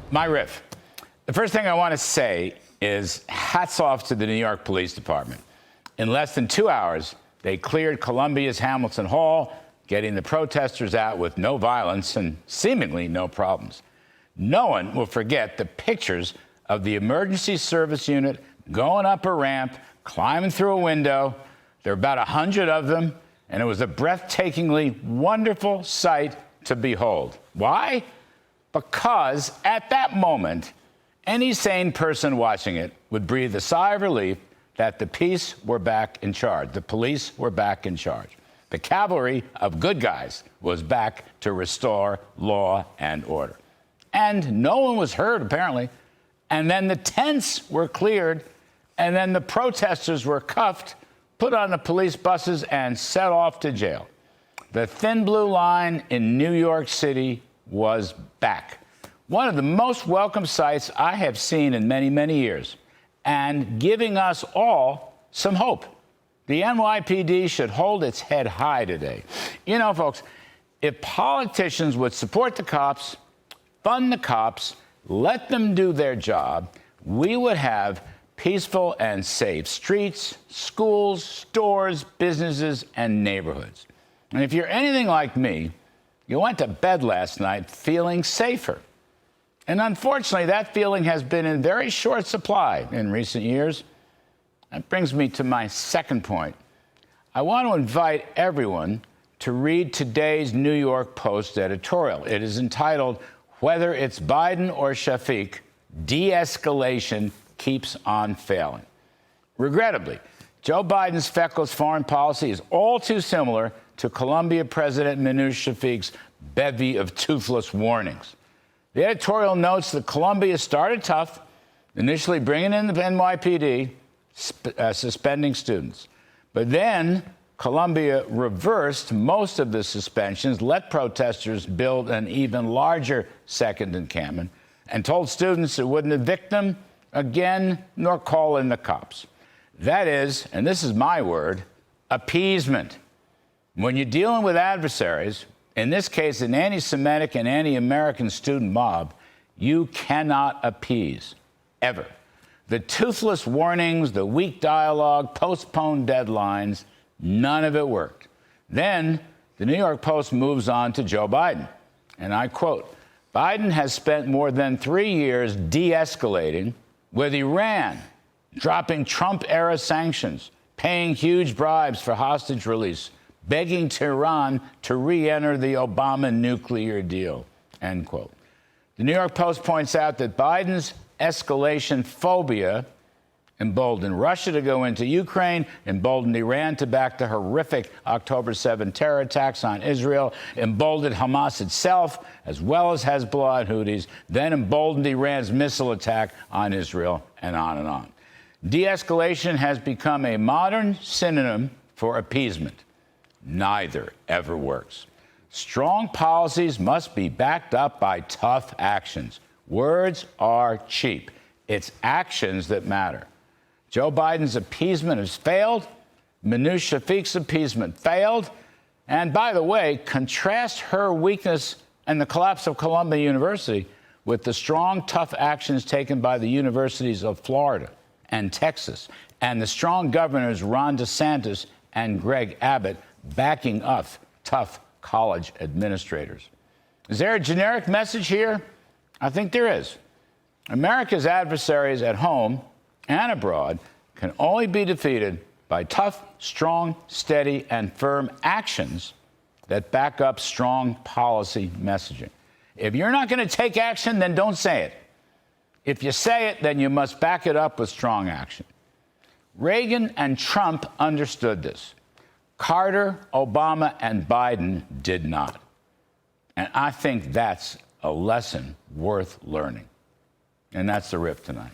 My riff. The first thing I want to say is hats off to the New York Police Department. In less than 2 hours, they cleared Columbia's Hamilton Hall, getting the protesters out with no violence and seemingly no problems. No one will forget the pictures of the emergency service unit going up a ramp, climbing through a window. There were about 100 of them, and it was a breathtakingly wonderful sight to behold. Why? Because at that moment, any sane person watching it would breathe a sigh of relief that the police were back in charge. The police were back in charge. The cavalry of good guys was back to restore law and order. And no one was hurt, apparently. And then the tents were cleared, and then the protesters were cuffed, put on the police buses, and set off to jail. The thin blue line in New York City was back. One of the most welcome sights I have seen in many, many years, and giving us all some hope. The NYPD should hold its head high today. You know, folks, if politicians would support the cops, fund the cops, let them do their job, we would have peaceful and safe streets, schools, stores, businesses, and neighborhoods. And if you're anything like me, you went to bed last night feeling safer. And unfortunately, that feeling has been in very short supply in recent years. That brings me to my second point. I want to invite everyone to read today's New York Post editorial. It is entitled, "Whether It's Biden or Shafiq, De-Escalation Keeps on Failing." Regrettably, Joe Biden's feckless foreign policy is all too similar to Colombia President Shafiq's bevy of toothless warnings. The editorial notes that Colombia started tough, initially bringing in the NYPD, suspending students. But then Colombia reversed most of the suspensions, let protesters build an even larger second encampment, and told students it wouldn't evict them again nor call in the cops. That is, and this is my word, appeasement. When you're dealing with adversaries, in this case an anti-Semitic and anti-American student mob, you cannot appease, ever. The toothless warnings, the weak dialogue, postponed deadlines, none of it worked. Then the New York Post moves on to Joe Biden. And I quote, "Biden has spent more than 3 years de-escalating with Iran, dropping Trump-era sanctions, paying huge bribes for hostage release, begging Tehran to re-enter the Obama nuclear deal," end quote. The New York Post points out that Biden's escalation phobia emboldened Russia to go into Ukraine, emboldened Iran to back the horrific October 7 terror attacks on Israel, emboldened Hamas itself, as well as Hezbollah and Houthis, then emboldened Iran's missile attack on Israel, and on and on. De-escalation has become a modern synonym for appeasement. Neither ever works. Strong policies must be backed up by tough actions. Words are cheap. It's actions that matter. Joe Biden's appeasement has failed. Shafiq's appeasement failed. And by the way, contrast her weakness and the collapse of Columbia University with the strong, tough actions taken by the universities of Florida and Texas, and the strong governors Ron DeSantis and Greg Abbott backing up tough college administrators. Is there a generic message here? I think there is. America's adversaries at home and abroad can only be defeated by tough, strong, steady, and firm actions that back up strong policy messaging. If you're not going to take action, then don't say it. If you say it, then you must back it up with strong action. Reagan and Trump understood this. Carter, Obama, and Biden did not. And I think that's a lesson worth learning. And that's the riff tonight.